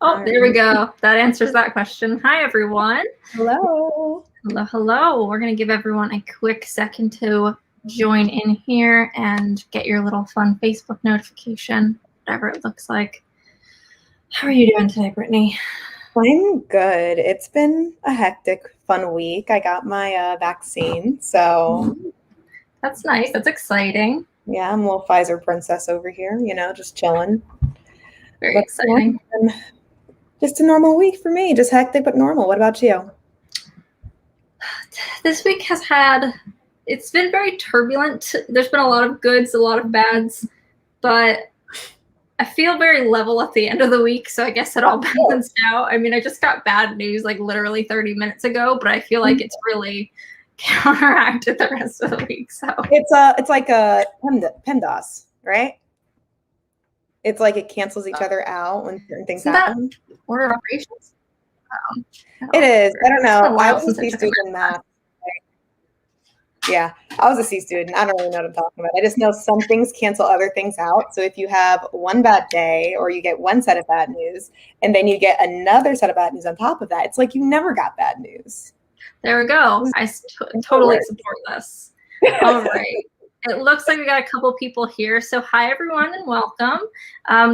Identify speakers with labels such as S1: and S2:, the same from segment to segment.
S1: Oh, there we go. That answers that question. Hi, everyone.
S2: Hello.
S1: Hello, hello. We're going to give everyone a quick second to join in here and get your little fun Facebook notification, whatever it looks like. How are you doing today, Brittany?
S2: I'm good. It's been a hectic, fun week. I got my vaccine, so
S1: That's nice. That's exciting.
S2: yeah, I'm a little Pfizer princess over here, just chilling.
S1: Very exciting.
S2: Just a normal week for me, just hectic but normal. What about you?
S1: This week it's been very turbulent. There's been a lot of goods, a lot of bads, but I feel very level at the end of the week, so I guess it all balanced out. I mean, I just got bad news like literally 30 minutes ago, but I feel like it's really counteracted the rest of the week. So
S2: it's like a PEMDAS, right? It's like it cancels each other out when certain things happen.
S1: Order of operations?
S2: It is. I don't know. I was a C student in math. Yeah, I was a C student. I don't really know what I'm talking about. I just know some things cancel other things out. So if you have one bad day or you get one set of bad news and then you get another set of bad news on top of that, it's like you never got bad news.
S1: There we go. I totally support this. All right. It looks like we got a couple people here. So hi, everyone, and welcome.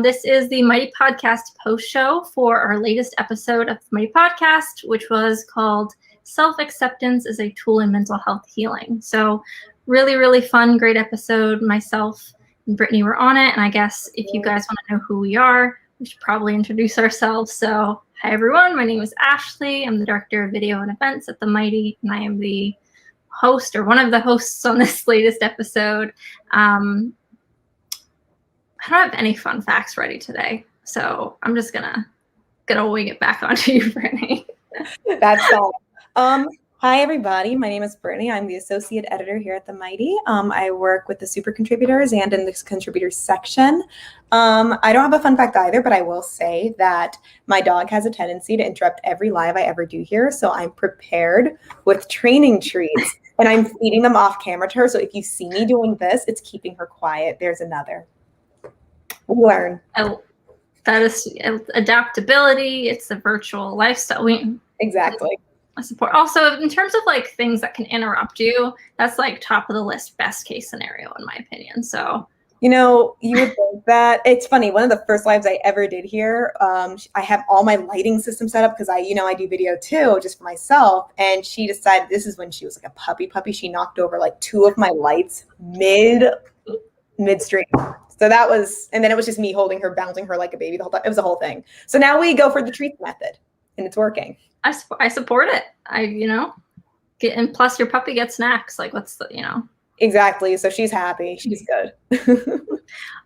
S1: This is the Mighty Podcast post show for our latest episode of the Mighty Podcast, which was called Self-Acceptance is a Tool in Mental Health Healing. So really, really fun, great episode. Myself and Brittany were on it. And I guess if you guys want to know who we are, we should probably introduce ourselves. So hi, everyone. My name is Ashley. I'm the Director of Video and Events at the Mighty, and I am the host or one of the hosts on this latest episode. I don't have any fun facts ready today, so I'm just gonna wing it back onto you, Brittany.
S2: That's all. Hi, everybody. My name is Brittany. I'm the Associate Editor here at the Mighty. I work with the super contributors and in this contributors section. I don't have a fun fact either, but I will say that my dog has a tendency to interrupt every live I ever do here. So I'm prepared with training treats and I'm feeding them off camera to her. So if you see me doing this, it's keeping her quiet. There's another. We learn.
S1: That is adaptability. It's a virtual lifestyle.
S2: Exactly.
S1: Support. Also, in terms of like things that can interrupt you, that's like top of the list, best case scenario, in my opinion. So,
S2: you would think that. It's funny. One of the first lives I ever did here, I have all my lighting system set up because I do video too, just for myself. And she decided, this is when she was like a puppy. She knocked over like two of my lights midstream. So that was, and then it was just me holding her, bouncing her like a baby the whole time. It was a whole thing. So now we go for the treats method, and it's working.
S1: I support it. And plus your puppy gets snacks. Like what's the.
S2: Exactly. So she's happy. She's good.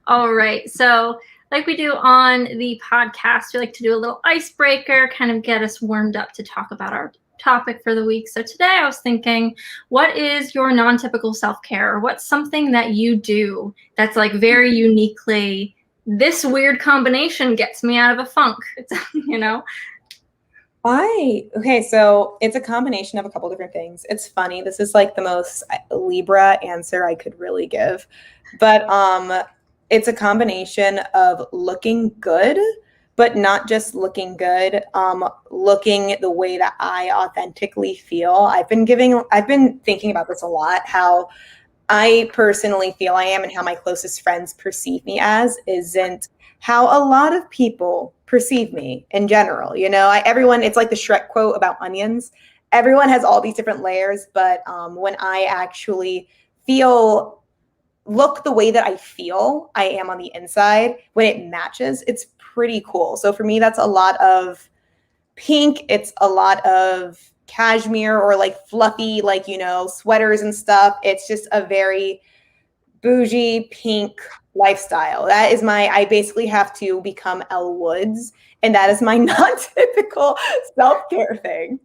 S1: All right. So like we do on the podcast, we like to do a little icebreaker, kind of get us warmed up to talk about our topic for the week. So today I was thinking, what is your non-typical self-care, or what's something that you do that's like very uniquely, this weird combination gets me out of a funk,
S2: Okay, so it's a combination of a couple different things. It's funny. This is like the most Libra answer I could really give. But it's a combination of looking good, but not just looking good, looking the way that I authentically feel. I've been thinking about this a lot, how I personally feel I am and how my closest friends perceive me as isn't how a lot of people perceive me in general. Everyone, it's like the Shrek quote about onions. Everyone has all these different layers, but when I actually look the way that I feel I am on the inside, when it matches, it's pretty cool. So for me, that's a lot of pink. It's a lot of cashmere or like fluffy, like, sweaters and stuff. It's just a very bougie pink lifestyle. That is I basically have to become Elle Woods, and that is my non-typical self-care thing.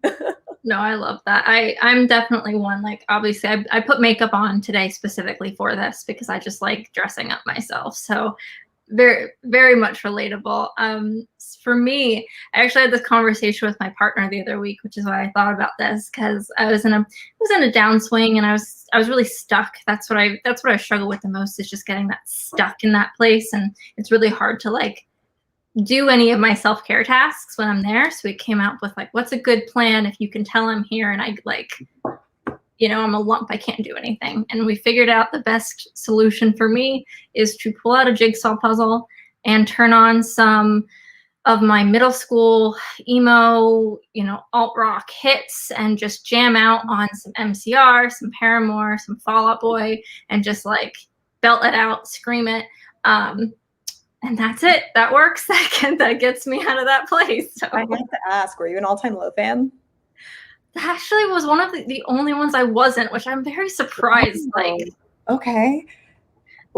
S1: No, I love that. I'm definitely one, like, obviously I put makeup on today specifically for this because I just like dressing up myself. So very, very much relatable. For me, I actually had this conversation with my partner the other week, which is why I thought about this, because I was in a downswing and I was really stuck. That's what I struggle with the most, is just getting that stuck in that place. And it's really hard to like do any of my self-care tasks when I'm there. So we came out with like, what's a good plan if you can tell I'm here and I like, I'm a lump, I can't do anything. And we figured out the best solution for me is to pull out a jigsaw puzzle and turn on some of my middle school emo, alt rock hits and just jam out on some MCR, some Paramore, some Fall Out Boy, and just like belt it out, scream it. And that's it. That works. That gets me out of that place. So
S2: I have to ask, were you an All Time Low fan?
S1: That actually was one of the only ones I wasn't, which I'm very surprised. Like,
S2: okay.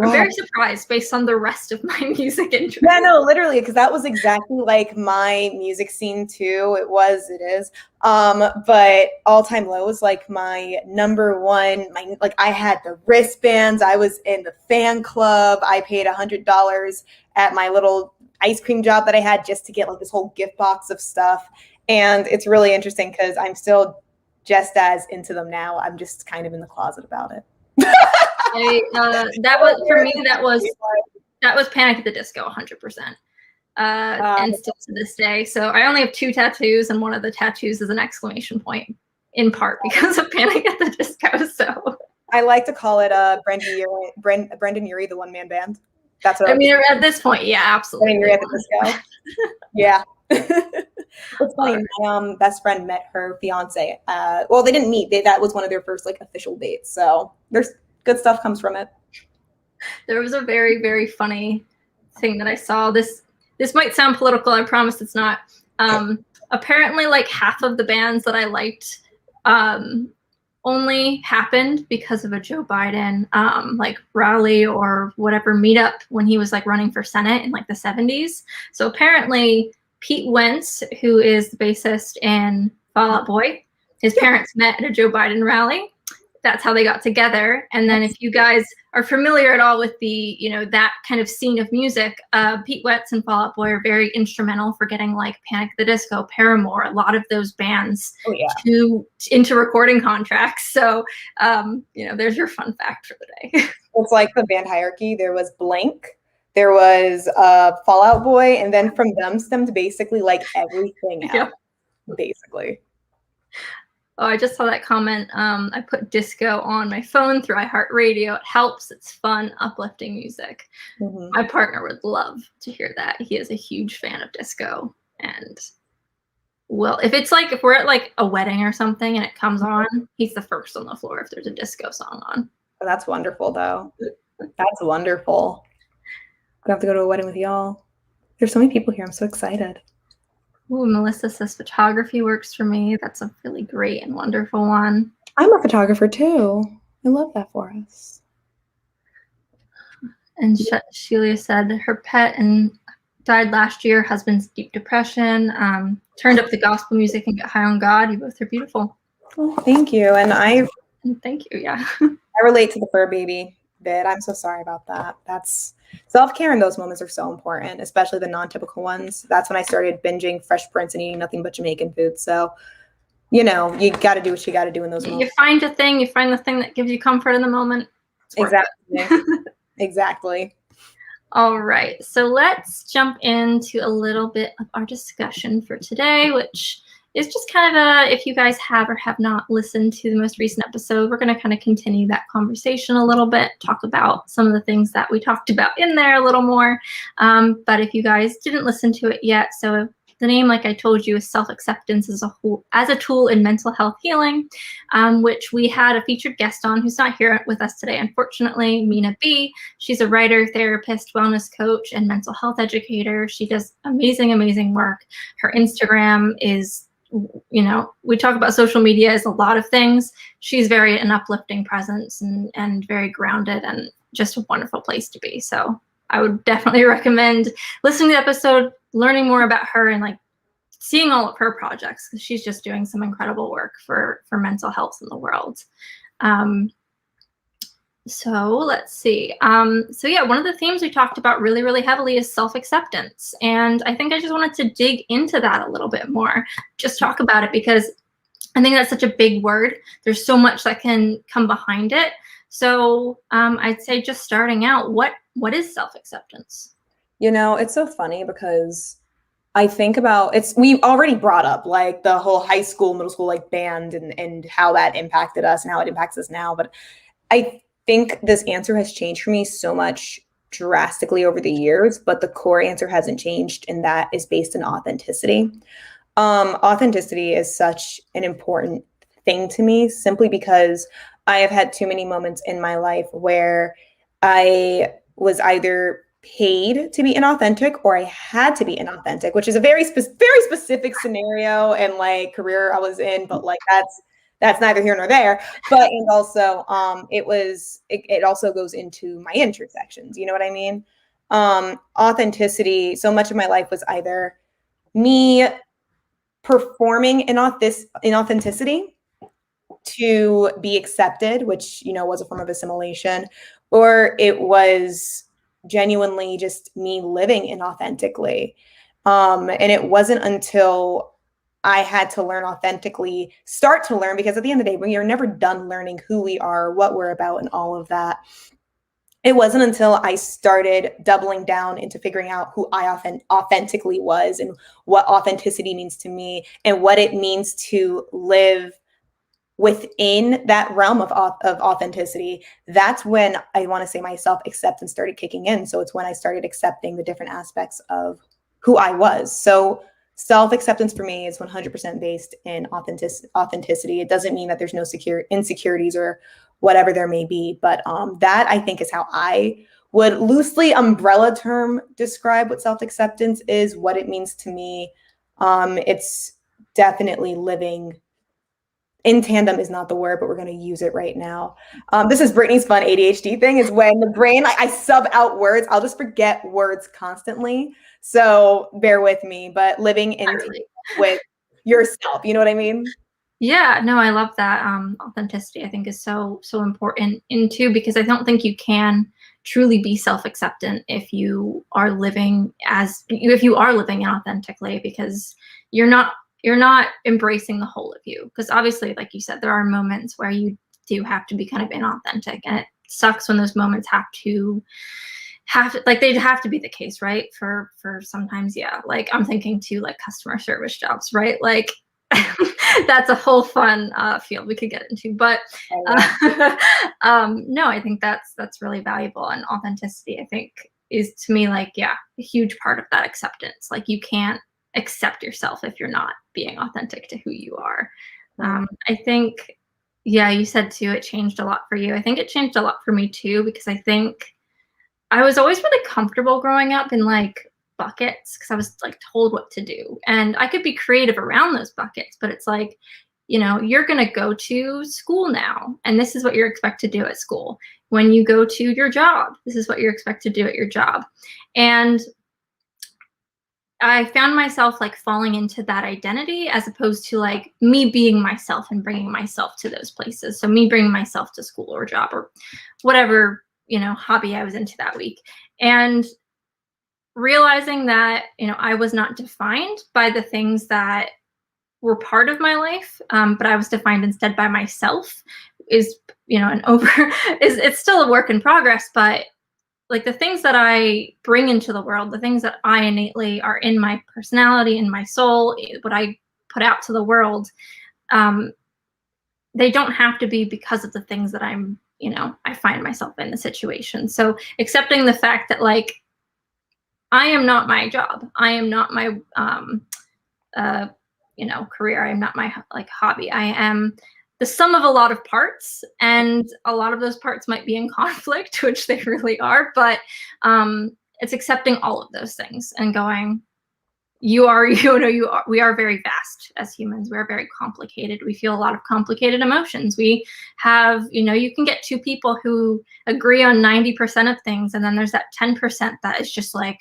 S1: I'm very surprised based on the rest of my music interest.
S2: Yeah, no, literally, because that was exactly like my music scene too. It is. But All Time Low was like my number one. I had the wristbands. I was in the fan club. I paid $100 at my little ice cream job that I had just to get like this whole gift box of stuff. And it's really interesting because I'm still just as into them now. I'm just kind of in the closet about it.
S1: That was for me. That was Panic at the Disco, 100%, and still to this day. So I only have 2 tattoos, and one of the tattoos is an exclamation point, in part because of Panic at the Disco. So
S2: I like to call it Brendan Urie, the one-man band. That's what
S1: I mean. At this point, yeah, absolutely.
S2: Brendan Urie at the Disco. Yeah. It's funny. My best friend met her fiance. Well, they didn't meet. That was one of their first like official dates. So there's good stuff comes from it.
S1: There was a very, very funny thing that I saw. This might sound political. I promise it's not. Apparently, like half of the bands that I liked only happened because of a Joe Biden like rally or whatever meetup when he was like running for Senate in like the 70s. So apparently Pete Wentz, who is the bassist in Fall Out Boy, his parents met at a Joe Biden rally. That's how they got together. And then if you guys are familiar at all with the, that kind of scene of music, Pete Wentz and Fall Out Boy are very instrumental for getting like Panic at the Disco, Paramore, a lot of those bands into recording contracts. So, there's your fun fact for the day.
S2: It's like the band hierarchy. There was Blank, there was Fall Out Boy, and then from them stemmed basically like everything else, basically.
S1: Oh, I just saw that comment. I put disco on my phone through iHeartRadio. It helps. It's fun, uplifting music. Mm-hmm. My partner would love to hear that. He is a huge fan of disco. And if we're at like a wedding or something and it comes on, he's the first on the floor if there's a disco song on.
S2: Oh, that's wonderful, though. That's wonderful. I'm gonna have to go to a wedding with y'all. There's so many people here. I'm so excited.
S1: Ooh, Melissa says photography works for me. That's a really great and wonderful one.
S2: I'm a photographer too. I love that for us.
S1: And Sheila said her pet died last year. Husband's deep depression. Turned up the gospel music and got high on God. You both are beautiful.
S2: Well, thank you. And
S1: thank you. Yeah.
S2: I relate to the fur baby bit. I'm so sorry about that. That's self-care in those moments are so important, especially the non-typical ones. That's when I started binging Fresh Prince and eating nothing but Jamaican food. So, you got to do what you got to do in those moments.
S1: You find the thing that gives you comfort in the moment.
S2: Exactly. Exactly.
S1: All right. So let's jump into a little bit of our discussion for today, which is just kind of if you guys have or have not listened to the most recent episode, we're going to kind of continue that conversation a little bit, talk about some of the things that we talked about in there a little more. But if you guys didn't listen to it yet, so the name, like I told you, is Self-Acceptance as a Tool in Mental Health Healing, which we had a featured guest on who's not here with us today, unfortunately, Mina B. She's a writer, therapist, wellness coach, and mental health educator. She does amazing, amazing work. Her Instagram is, we talk about social media as a lot of things. She's very an uplifting presence and very grounded and just a wonderful place to be. So I would definitely recommend listening to the episode, learning more about her, and like seeing all of her projects because she's just doing some incredible work for mental health in the world. So let's see. So yeah, one of the themes we talked about really, really heavily is self-acceptance. And I think I just wanted to dig into that a little bit more, just talk about it because I think that's such a big word. There's so much that can come behind it. So I'd say just starting out, what is self-acceptance?
S2: You know, it's so funny because I think about we already brought up like the whole high school, middle school, like band and how that impacted us and how it impacts us now. But I think this answer has changed for me so much drastically over the years, but the core answer hasn't changed, and that is based in authenticity. Authenticity is such an important thing to me simply because I have had too many moments in my life where I was either paid to be inauthentic or I had to be inauthentic, which is a very specific scenario and like career I was in, but like that's neither here nor there. But and also it also goes into my intersections, you know what I mean? Authenticity, so much of my life was either me performing inauthenticity to be accepted, which was a form of assimilation, or it was genuinely just me living inauthentically. And it wasn't until I had to start to learn, because at the end of the day, we are never done learning who we are, what we're about, and all of that. It wasn't until I started doubling down into figuring out who I authentically was and what authenticity means to me and what it means to live within that realm of authenticity. That's when I want to say my self-acceptance started kicking in. So it's when I started accepting the different aspects of who I was. So self-acceptance for me is 100% based in authenticity. It doesn't mean that there's no insecurities or whatever there may be, but that I think is how I would loosely umbrella term describe what self-acceptance is, what it means to me. It's definitely living in tandem is not the word, but we're going to use it right now. This is Brittany's fun ADHD thing, is when the brain, I sub out words. I'll just forget words constantly. So bear with me, but living in tandem with yourself. You know what I mean?
S1: Yeah, no, I love that. Authenticity, I think, is so important into, because I don't think you can truly be self-acceptant if you are living inauthentically, because you're not embracing the whole of you. Because obviously, like you said, there are moments where you do have to be kind of inauthentic, and it sucks when those moments they'd have to be the case, right? For sometimes, yeah. Like I'm thinking too, like customer service jobs, right? Like that's a whole fun field we could get into, but no, I think that's really valuable. And authenticity, I think, is to me like, yeah, a huge part of that acceptance. Like you can't accept yourself if you're not being authentic to who you are. I think, yeah, you said too, it changed a lot for you. I think it changed a lot for me too, because I think I was always really comfortable growing up in like buckets, because I was like told what to do, and I could be creative around those buckets, but it's like, you're going to go to school now, and this is what you're expected to do at school. When you go to your job, this is what you're expected to do at your job. And I found myself like falling into that identity, as opposed to like me being myself and bringing myself to those places. So me bringing myself to school or job or whatever, hobby I was into that week. And realizing that, I was not defined by the things that were part of my life, but I was defined instead by myself is, it's still a work in progress, but like the things that I bring into the world, the things that I innately are in my personality, in my soul, what I put out to the world, they don't have to be because of the things that I find myself in the situation. So accepting the fact that like, I am not my job. I am not my, career. I am not my like hobby. I am the sum of a lot of parts, and a lot of those parts might be in conflict, which they really are. But it's accepting all of those things and going, we are very vast as humans. We are very complicated. We feel a lot of complicated emotions. We have, you can get two people who agree on 90% of things, and then there's that 10% that is just like,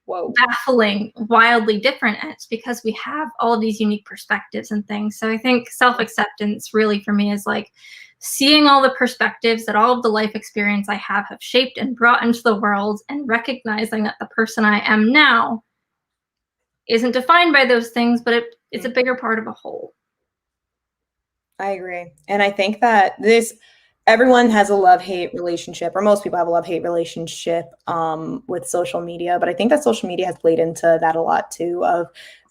S1: whoa, baffling, wildly different. And it's because we have all of these unique perspectives and things. So I think self-acceptance really for me is like seeing all the perspectives that all of the life experience I have shaped and brought into the world, and recognizing that the person I am now isn't defined by those things, but it's a bigger part of a whole.
S2: I agree. And I think that everyone has a love-hate relationship, or most people have a love-hate relationship with social media. But I think that social media has played into that a lot too, of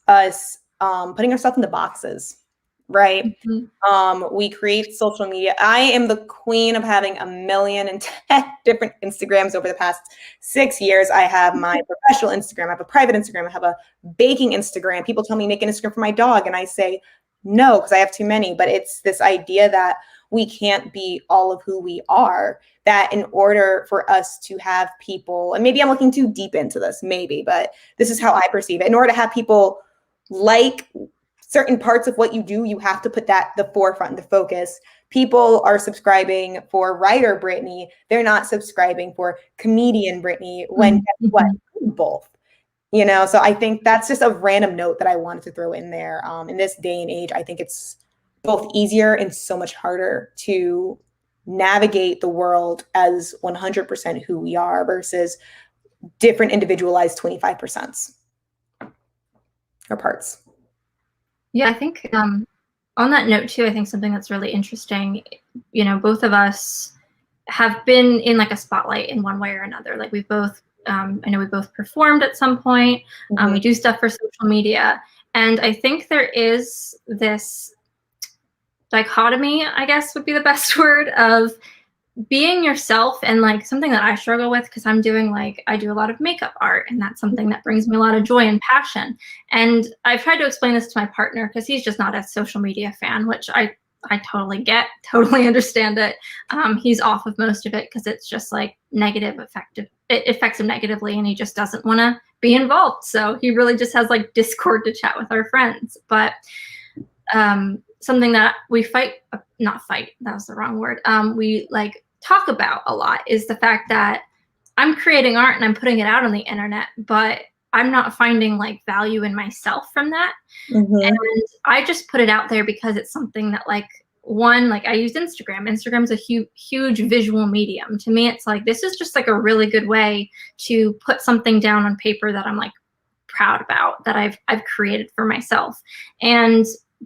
S2: us putting ourselves into boxes, right? We create social media. I am the queen of having 1,010,000 different Instagrams over the past 6 years. I have my professional Instagram, I have a private Instagram, I have a baking Instagram. People tell me make an Instagram for my dog, and I say no, because I have too many. But it's this idea that we can't be all of who we are, that in order for us to have people, and maybe I'm looking too deep into this, maybe, but this is how I perceive it. In order to have people like certain parts of what you do, you have to put that the forefront, the focus. People are subscribing for writer Brittany. They're not subscribing for comedian Brittany, when what? Both. You know, so I think that's just a random note that I wanted to throw in there. In this day and age, I think it's both easier and so much harder to navigate the world as 100% who we are versus different individualized 25% or parts.
S1: Yeah, I think on that note too, I think something that's really interesting, you know, both of us have been in like a spotlight in one way or another. Like we've both, I know we both performed at some point. We do stuff for social media. And I think there is this dichotomy, I guess would be the best word, of being yourself, and like something that I struggle with, because I'm doing like, I do a lot of makeup art, and that's something that brings me a lot of joy and passion. And I've tried to explain this to my partner, because he's just not a social media fan, which I totally get, totally understand it. He's off of most of it because it's just like negative it affects him negatively, and he just doesn't want to be involved. So he really just has like Discord to chat with our friends. But something that we not fight, that was the wrong word. We like talk about a lot is the fact that I'm creating art and I'm putting it out on the internet, but I'm not finding like value in myself from that. And I just put it out there because it's something that like, one, like I use Instagram. Instagram's a huge visual medium. To me, it's like, this is just like a really good way to put something down on paper that I'm like proud about, that I've created for myself.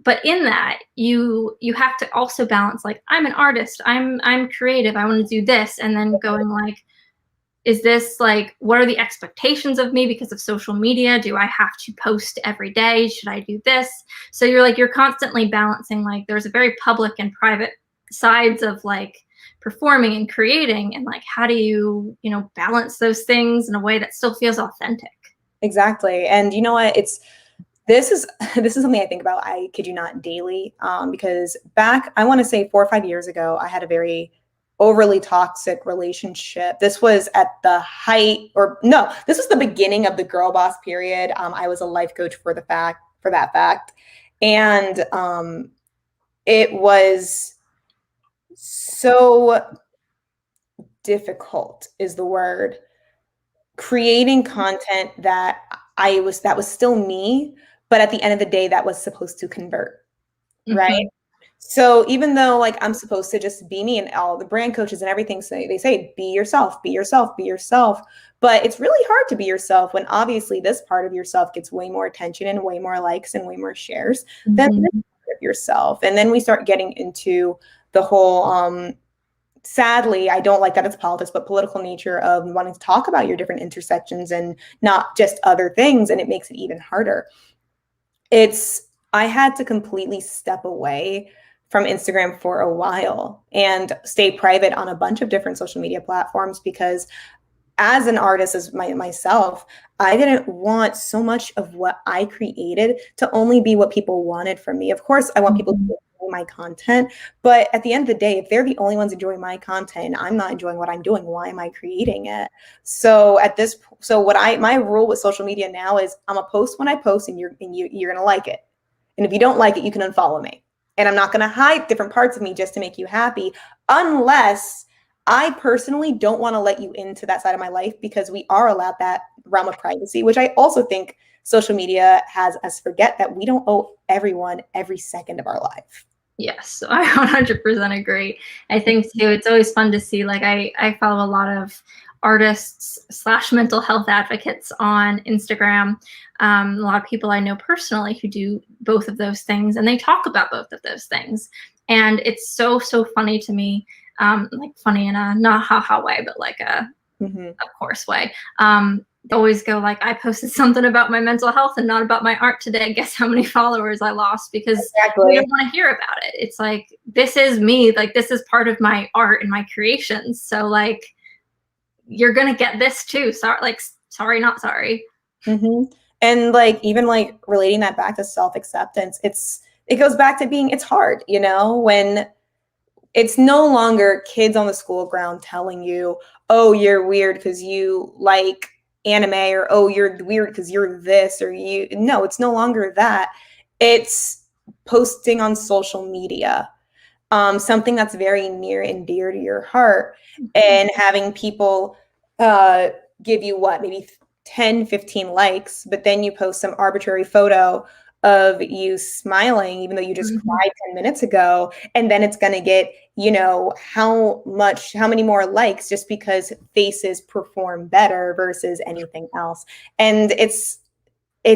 S1: But in that, you have to also balance, like, I'm an artist, I'm creative, I want to do this, and then going like, is this like, what are the expectations of me because of social media? Do I have to post every day? Should I do this? So you're constantly balancing, like, there's a very public and private sides of like performing and creating, and like, how do you balance those things in a way that still feels authentic?
S2: Exactly. And you know what, this is something I think about, I kid you not, daily, because back, I want to say 4 or 5 years ago, I had a very overly toxic relationship. This was at the height, this was the beginning of the girl boss period. I was a life coach for that fact. And it was so difficult, is the word, creating content that was still me, but at the end of the day, that was supposed to convert, right? So even though like I'm supposed to just be me, and all the brand coaches and everything say, they say, be yourself, be yourself, be yourself. But it's really hard to be yourself when obviously this part of yourself gets way more attention and way more likes and way more shares than this part of yourself. And then we start getting into the whole, sadly, I don't like that it's politics, but political nature of wanting to talk about your different intersections and not just other things. And it makes it even harder. I had to completely step away from Instagram for a while and stay private on a bunch of different social media platforms, because as an artist, as myself, I didn't want so much of what I created to only be what people wanted from me. Of course, I want people to enjoy my content, but at the end of the day, if they're the only ones enjoying my content and I'm not enjoying what I'm doing, why am I creating it? So my rule with social media now is I'm gonna post when I post, and you're gonna like it. And if you don't like it, you can unfollow me. And I'm not going to hide different parts of me just to make you happy, unless I personally don't want to let you into that side of my life, because we are allowed that realm of privacy, which I also think social media has us forget that we don't owe everyone every second of our life.
S1: Yes, I 100% agree. I think too, it's always fun to see, like I follow a lot of artists / mental health advocates on Instagram. A lot of people I know personally who do both of those things, and they talk about both of those things. And it's so funny to me like funny in a not ha way, but like a of course way. They always go like, I posted something about my mental health and not about my art today. Guess how many followers I lost, because we don't want to hear about it. It's like, this is me. Like, this is part of my art and my creations. So like, you're going to get this too. Sorry, not sorry.
S2: And like, even like relating that back to self-acceptance, it goes back to it's hard, when it's no longer kids on the school ground telling you, oh, you're weird because you like anime, or oh, you're weird because you're this, or no, it's no longer that. It's posting on social media, something that's very near and dear to your heart, and having people give you maybe 10, 15 likes, but then you post some arbitrary photo of you smiling, even though you just cried 10 minutes ago. And then it's going to get, how many more likes just because faces perform better versus anything else. And it's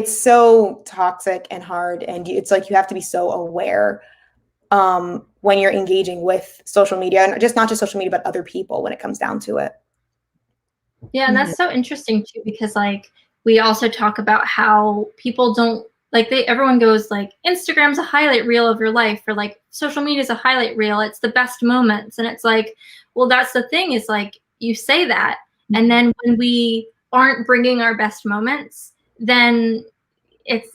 S2: so toxic and hard. And it's like, you have to be so aware when you're engaging with social media, and not just social media, but other people when it comes down to it.
S1: Yeah. And that's so interesting too, because like, we also talk about how people don't, like everyone goes like, Instagram's a highlight reel of your life, or like social media is a highlight reel. It's the best moments. And it's like, well, that's the thing, is like, you say that. And then when we aren't bringing our best moments, then it's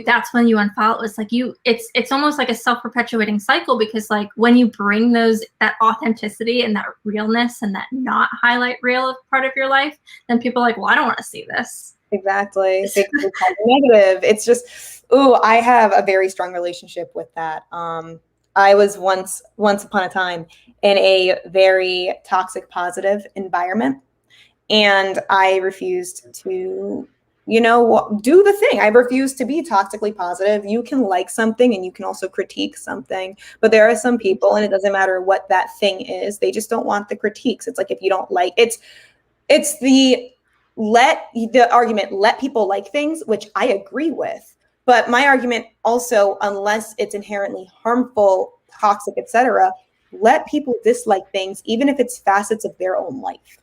S1: that's when you unfollow. It's like it's almost like a self-perpetuating cycle, because like when you bring that authenticity and that realness and that not highlight reel of part of your life, then people are like, well, I don't want to see this.
S2: Exactly. It's negative. It's just, I have a very strong relationship with that. I was once upon a time in a very toxic positive environment, and I refused to, do the thing. I refuse to be toxically positive. You can like something and you can also critique something, but there are some people, and it doesn't matter what that thing is, they just don't want the critiques. It's like, if you don't like it's the argument, let people like things, which I agree with. But my argument also, unless it's inherently harmful, toxic, etc., let people dislike things, even if it's facets of their own life.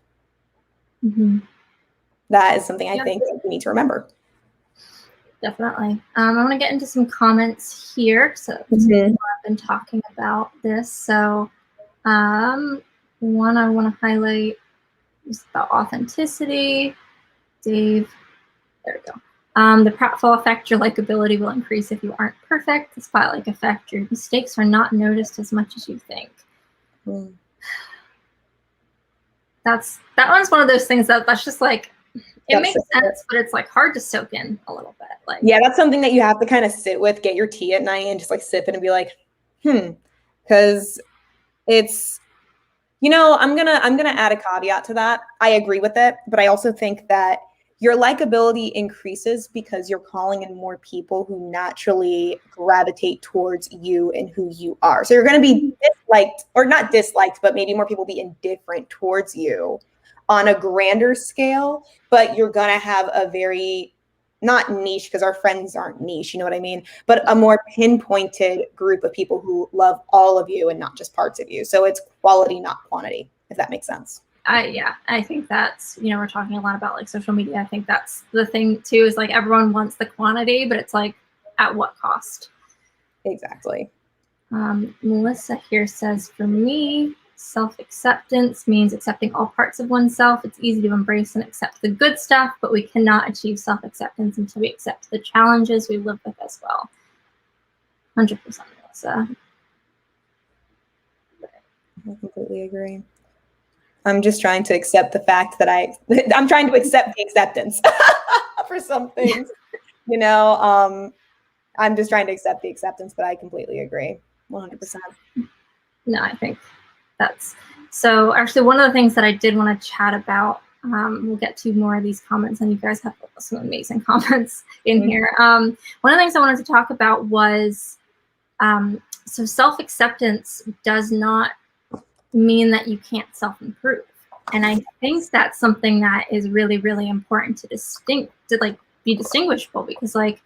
S2: That is something I think we need to remember.
S1: Definitely. I want to get into some comments here. So I've been talking about this. So one I want to highlight is about authenticity. Dave, there we go. The pratfall effect, your likability will increase if you aren't perfect. The spotlight effect, your mistakes are not noticed as much as you think. That one's one of those things that's just like, it makes sense, but it's like hard to soak in a little bit. Like,
S2: yeah, that's something that you have to kind of sit with, get your tea at night, and just like sip it and be like, because it's, I'm gonna add a caveat to that. I agree with it, but I also think that your likability increases because you're calling in more people who naturally gravitate towards you and who you are. So you're going to be disliked, or not disliked, but maybe more people be indifferent towards you on a grander scale, but you're going to have a very, not niche, because our friends aren't niche, you know what I mean? But a more pinpointed group of people who love all of you and not just parts of you. So it's quality, not quantity, if that makes sense.
S1: I think that's, we're talking a lot about like social media. I think that's the thing too, is like everyone wants the quantity, but it's like, at what cost?
S2: Exactly.
S1: Melissa here says, for me, self-acceptance means accepting all parts of oneself. It's easy to embrace and accept the good stuff, but we cannot achieve self-acceptance until we accept the challenges we live with as well. 100%, Melissa.
S2: I completely agree. I'm just trying to accept the fact that I'm trying to accept the acceptance for some things, I'm just trying to accept the acceptance, but I completely agree. 100%.
S1: No, I think that's, so actually one of the things that I did want to chat about, we'll get to more of these comments, and you guys have some amazing comments in here. One of the things I wanted to talk about was, so self-acceptance does not mean that you can't self-improve. And I think that's something that is really, really important to be distinguishable, because like,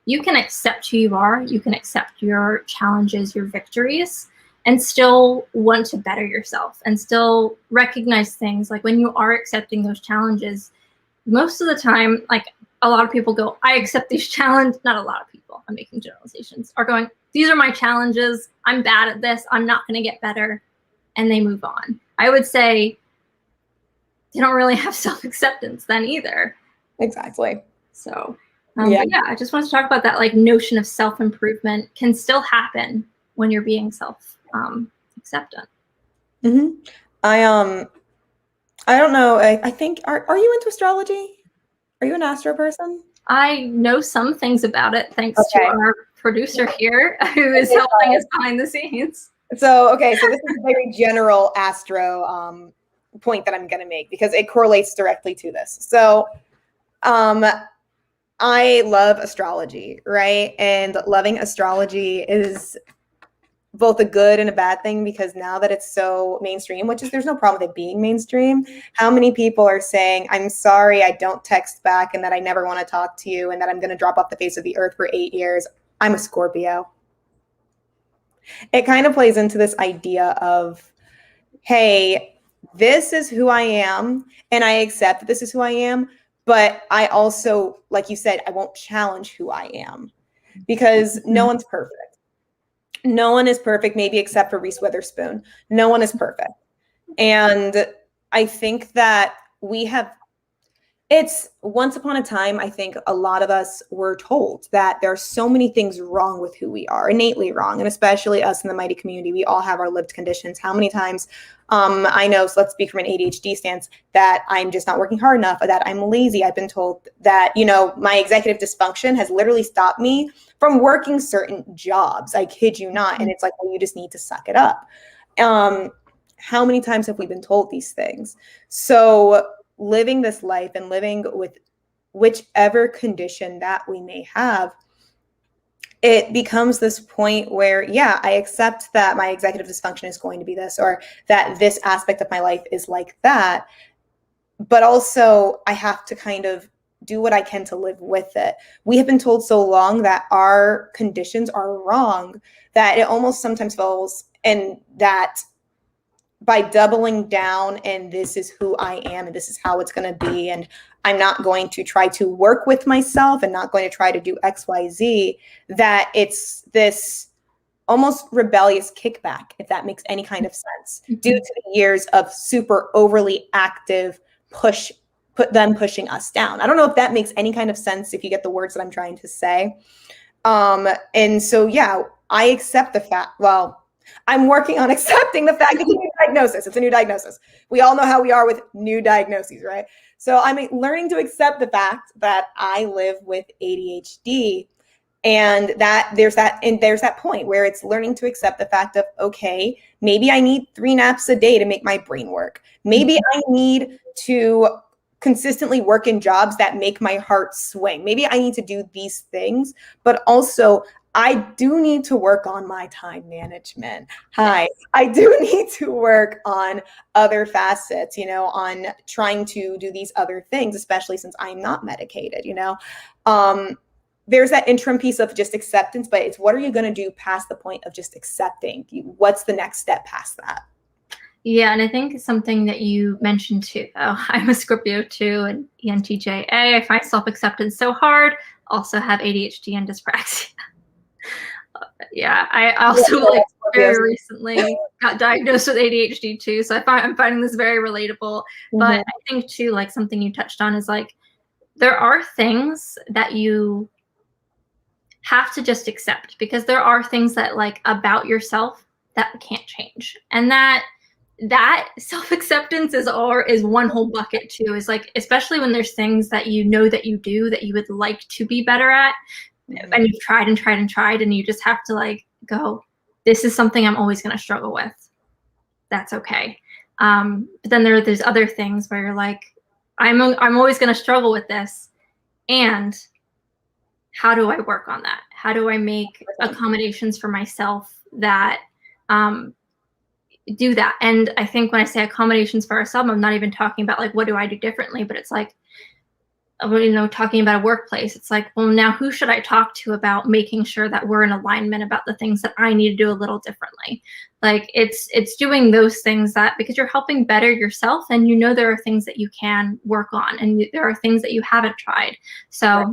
S1: you can accept who you are, you can accept your challenges, your victories, and still want to better yourself and still recognize things. Like when you are accepting those challenges, most of the time, like a lot of people go, I accept these challenges. Not a lot of people, I'm making generalizations, are going, these are my challenges. I'm bad at this. I'm not going to get better. And they move on. I would say they don't really have self-acceptance then either.
S2: Exactly.
S1: So, but yeah, I just wanted to talk about that, like, notion of self-improvement can still happen when you're being self-acceptant.
S2: I don't know. I think, are you into astrology? Are you an astro person?
S1: I know some things about it thanks to our producer here who is helping us behind the scenes.
S2: So this is a very general astro point that I'm going to make because it correlates directly to this. So I love astrology, right? And loving astrology is both a good and a bad thing because now that it's so mainstream, which is there's no problem with it being mainstream, how many people are saying, I'm sorry, I don't text back and that I never want to talk to you and that I'm going to drop off the face of the earth for 8 years. I'm a Scorpio. It kind of plays into this idea of, hey, this is who I am and I accept that this is who I am, but I also, like you said, I won't challenge who I am because no one's perfect. No one is perfect, maybe except for Reese Witherspoon. No one is perfect. And I think that it's once upon a time, I think a lot of us were told that there are so many things wrong with who we are, innately wrong. And especially us in the Mighty community, we all have our lived conditions. How many times I know, so let's speak from an ADHD stance, that I'm just not working hard enough, or that I'm lazy. I've been told that, my executive dysfunction has literally stopped me from working certain jobs. I kid you not. And it's like, well, you just need to suck it up. How many times have we been told these things? So living this life and living with whichever condition that we may have, it becomes this point where, yeah, I accept that my executive dysfunction is going to be this, or that this aspect of my life is like that. But also I have to kind of do what I can to live with it. We have been told so long that our conditions are wrong that it almost sometimes falls in that by doubling down and this is who I am and this is how it's going to be, and I'm not going to try to work with myself and not going to try to do XYZ, that it's this almost rebellious kickback, if that makes any kind of sense, due to the years of super overly active pushing us down. I don't know if that makes any kind of sense, if you get the words that I'm trying to say. And so, yeah, I accept the fact, I'm working on accepting the fact it's a new diagnosis. It's a new diagnosis. We all know how we are with new diagnoses, right? So I'm learning to accept the fact that I live with ADHD, and that there's that point where it's learning to accept the fact of, okay, maybe I need 3 naps a day to make my brain work. Maybe I need to consistently work in jobs that make my heart swing. Maybe I need to do these things, but also I do need to work on my time management. I do need to work on other facets, on trying to do these other things, especially since I'm not medicated, There's that interim piece of just acceptance, but it's what are you going to do past the point of just accepting? What's the next step past that?
S1: Yeah, and I think something that you mentioned too, I'm a Scorpio too, and ENTJ. I find self-acceptance so hard. Also have ADHD and dyspraxia. Yeah, I also very recently got diagnosed with ADHD too, so I'm finding this very relatable. But I think too, like something you touched on is like there are things that you have to just accept, because there are things that like about yourself that can't change, and that self-acceptance is one whole bucket too. Is like, especially when there's things that that you do that you would like to be better at, and you've tried and tried and tried, and you just have to like go, this is something I'm always going to struggle with. That's okay. But then there's other things where you're like, I'm always going to struggle with this, and how do I work on that? How do I make accommodations for myself that do that? And I think when I say accommodations for ourselves, I'm not even talking about like, what do I do differently? But it's like, talking about a workplace, it's like, well, now who should I talk to about making sure that we're in alignment about the things that I need to do a little differently? Like it's doing those things that, because you're helping better yourself and there are things that you can work on and there are things that you haven't tried. So right.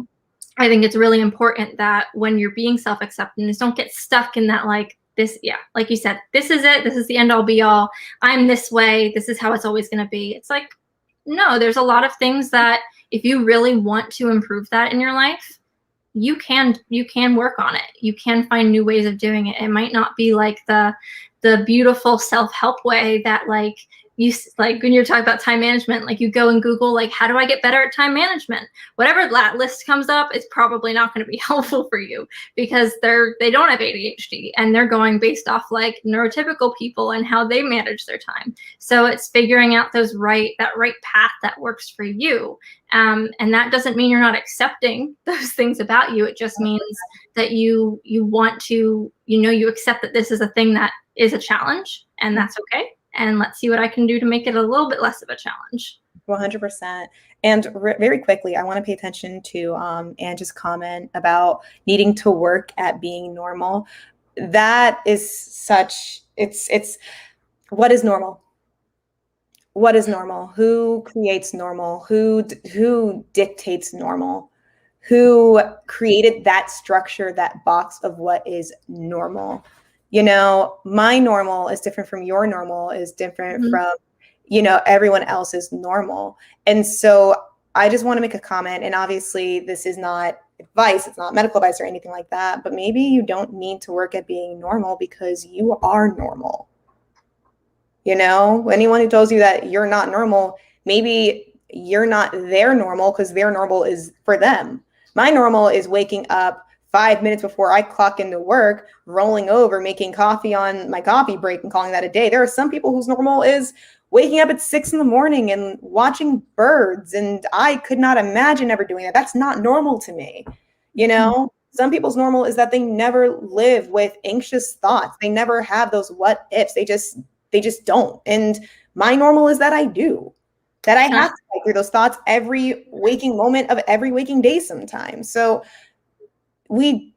S1: I think it's really important that when you're being self-acceptance, don't get stuck in that like this, like you said, this is it, this is the end all be all, I'm this way, this is how it's always going to be. It's like, no, there's a lot of things that if you really want to improve that in your life, you can work on it. You can find new ways of doing it. It might not be like the beautiful self-help way that like when you're talking about time management, like you go and Google, like, how do I get better at time management? Whatever that list comes up, it's probably not going to be helpful for you because they don't have ADHD and they're going based off like neurotypical people and how they manage their time. So it's figuring out that right path that works for you. And that doesn't mean you're not accepting those things about you. It just means that you want to, you accept that this is a thing that is a challenge and that's okay. And let's see what I can do to make it a little bit less of a challenge.
S2: 100%. And very quickly, I want to pay attention to Angie's comment about needing to work at being normal. That is it's what is normal? What is normal? Who creates normal? Who dictates normal? Who created that structure, that box of what is normal? My normal is different from your normal, is different from, everyone else's normal. And so I just want to make a comment. And obviously this is not advice. It's not medical advice or anything like that. But maybe you don't need to work at being normal because you are normal. Anyone who tells you that you're not normal, maybe you're not their normal because their normal is for them. My normal is waking up 5 minutes before I clock into work, rolling over, making coffee on my coffee break and calling that a day. There are some people whose normal is waking up at 6 a.m. and watching birds. And I could not imagine ever doing that. That's not normal to me. Some people's normal is that they never live with anxious thoughts. They never have those what ifs. They just don't. And my normal is that I do. That I have to fight through those thoughts every waking moment of every waking day sometimes. So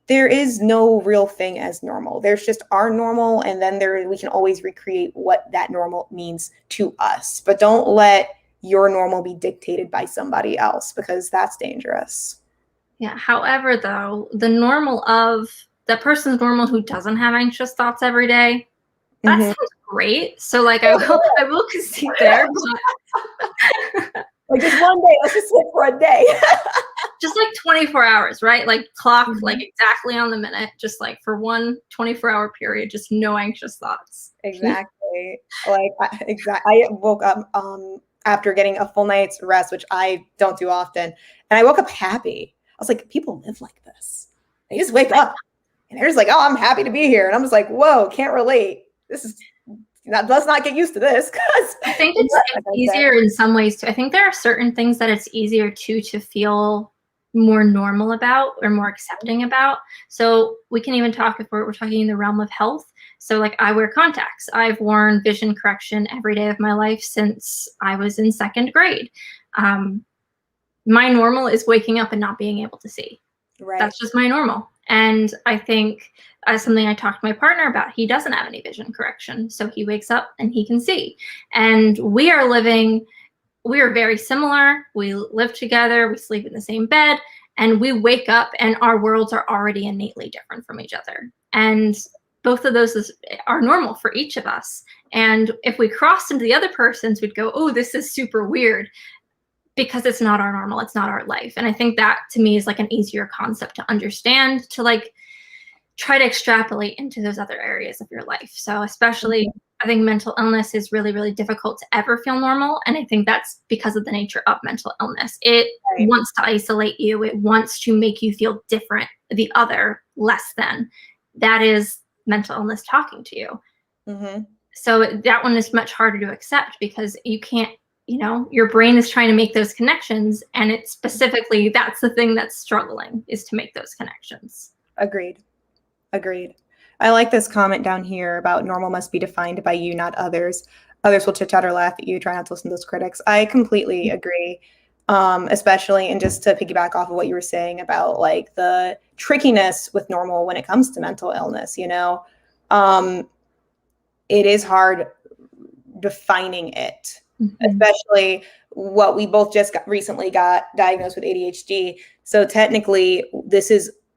S2: there is no real thing as normal. There's just our normal, and then we can always recreate what that normal means to us. But don't let your normal be dictated by somebody else because that's dangerous.
S1: Yeah. However, though, the normal of that person's normal who doesn't have anxious thoughts every day, that sounds great. So like I will concede there, but
S2: like just one day, let's just sleep for a day.
S1: Just like 24 hours, right? Like clock, like exactly on the minute, just like for one 24-hour period, just no anxious thoughts.
S2: Exactly. I woke up after getting a full night's rest, which I don't do often. And I woke up happy. I was like, people live like this. They just wake up and they're just like, oh, I'm happy to be here. And I'm just like, whoa, can't relate. Let's not get used to this. Because
S1: I think it's easier in some ways too. I think there are certain things that it's easier to feel more normal about or more accepting about. So we can even talk if we're talking in the realm of health. So like I wear contacts. I've worn vision correction every day of my life since I was in 2nd grade. My normal is waking up and not being able to see.
S2: Right.
S1: That's just my normal. And I think as something I talked to my partner about, he doesn't have any vision correction. So he wakes up and he can see. And we are very similar. We live together, we sleep in the same bed, and we wake up and our worlds are already innately different from each other. And both of those are normal for each of us. And if we crossed into the other person's, we'd go, oh, this is super weird, because it's not our normal, it's not our life. And I think that to me is like an easier concept to understand, to like try to extrapolate into those other areas of your life. So especially, I think mental illness is really, really difficult to ever feel normal. And I think that's because of the nature of mental illness. It wants to isolate you. It wants to make you feel different, the other, less than. That is mental illness talking to you. So that one is much harder to accept because you can't, your brain is trying to make those connections. And it's specifically, that's the thing that's struggling, is to make those connections.
S2: Agreed. I like this comment down here about normal must be defined by you, not others. Others will chit chat or laugh at you. Try not to listen to those critics. I completely agree. especially, and just to piggyback off of what you were saying about like the trickiness with normal when it comes to mental illness, you know, it is hard defining it, especially what we both just recently got diagnosed with ADHD. So technically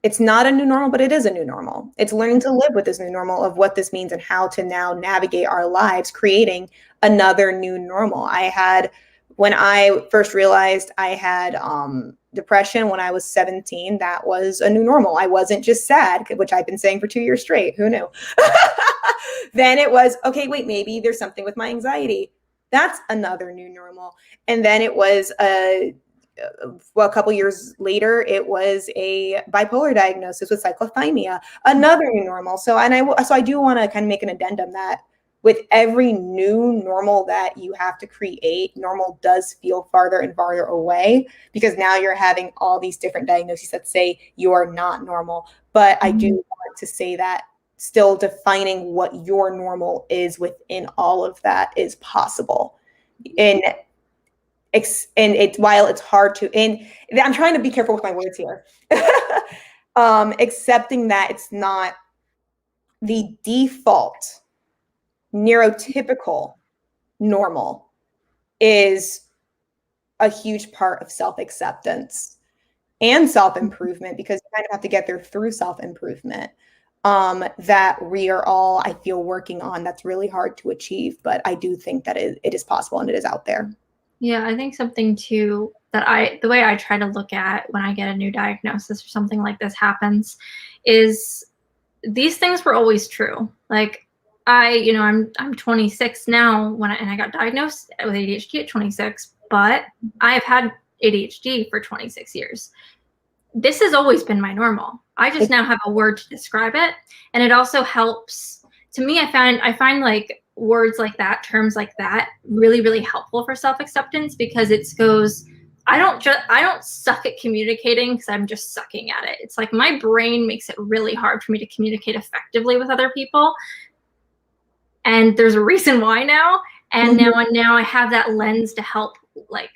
S2: it's not a new normal, but it is a new normal. It's learning to live with this new normal of what this means and how to now navigate our lives, creating another new normal. When I first realized I had depression when I was 17, that was a new normal. I wasn't just sad, which I've been saying for 2 years straight. Who knew? Then it was, okay, wait, maybe there's something with my anxiety. That's another new normal. And then it was a couple years later, it was a bipolar diagnosis with cyclothymia, another new normal. So I do want to kind of make an addendum that with every new normal that you have to create, normal does feel farther and farther away, because now you're having all these different diagnoses that say you are not normal. But I do want to say that still defining what your normal is within all of that is possible. And while it's hard to, and I'm trying to be careful with my words here, accepting that it's not the default neurotypical normal is a huge part of self-acceptance and self-improvement, because you kind of have to get there through self-improvement, that we are all, I feel, working on. That's really hard to achieve, but I do think that it is possible and it is out there.
S1: Yeah, I think something too that the way I try to look at when I get a new diagnosis or something like this happens is these things were always true. Like I'm 26 now and I got diagnosed with ADHD at 26, but I've had ADHD for 26 years. This has always been my normal. I just now have a word to describe it. And it also helps to me. I find like words like that, terms like that, really, really helpful for self-acceptance, because it goes, I don't suck at communicating because I'm just sucking at it. It's like my brain makes it really hard for me to communicate effectively with other people. And there's a reason why now. And now I have that lens to help, like,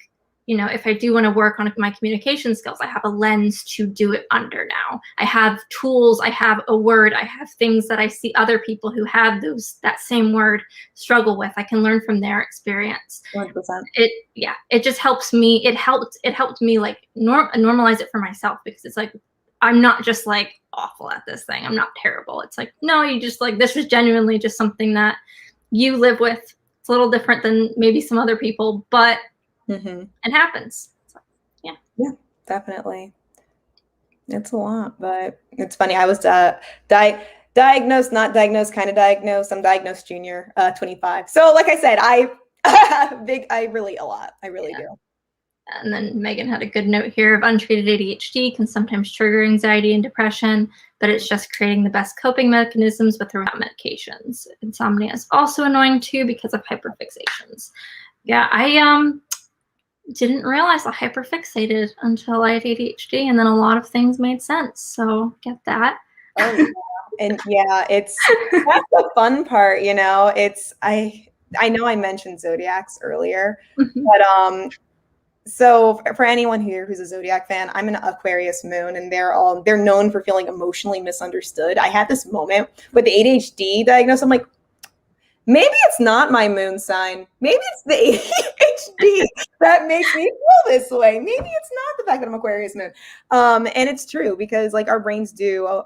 S1: if I do want to work on my communication skills, I have a lens to do it under now. I have tools, I have a word, I have things that I see other people who have that same word struggle with. I can learn from their experience.
S2: 100%.
S1: It just helps me. It helped me like normalize it for myself, because it's like, I'm not just like awful at this thing. I'm not terrible. It's like, no, you just like, this was genuinely just something that you live with. It's a little different than maybe some other people, but it happens. So,
S2: yeah, definitely. It's a lot, but it's funny. I was diagnosed, not diagnosed, kind of diagnosed. I'm diagnosed junior, 25. So like I said, I relate a lot. I really do.
S1: And then Megan had a good note here of untreated ADHD can sometimes trigger anxiety and depression, but it's just creating the best coping mechanisms without medications. Insomnia is also annoying too because of hyperfixations. Yeah, I didn't realize I hyperfixated until I had ADHD, and then a lot of things made sense. So get that.
S2: Oh, yeah. And yeah, that's the fun part, I know I mentioned zodiacs earlier, but so for anyone here who's a zodiac fan, I'm an Aquarius moon, and they're known for feeling emotionally misunderstood. I had this moment with the ADHD diagnosis. I'm like, maybe it's not my moon sign. Maybe it's the ADHD that makes me feel this way. Maybe it's not the fact that I'm Aquarius moon. And it's true, because like our brains do.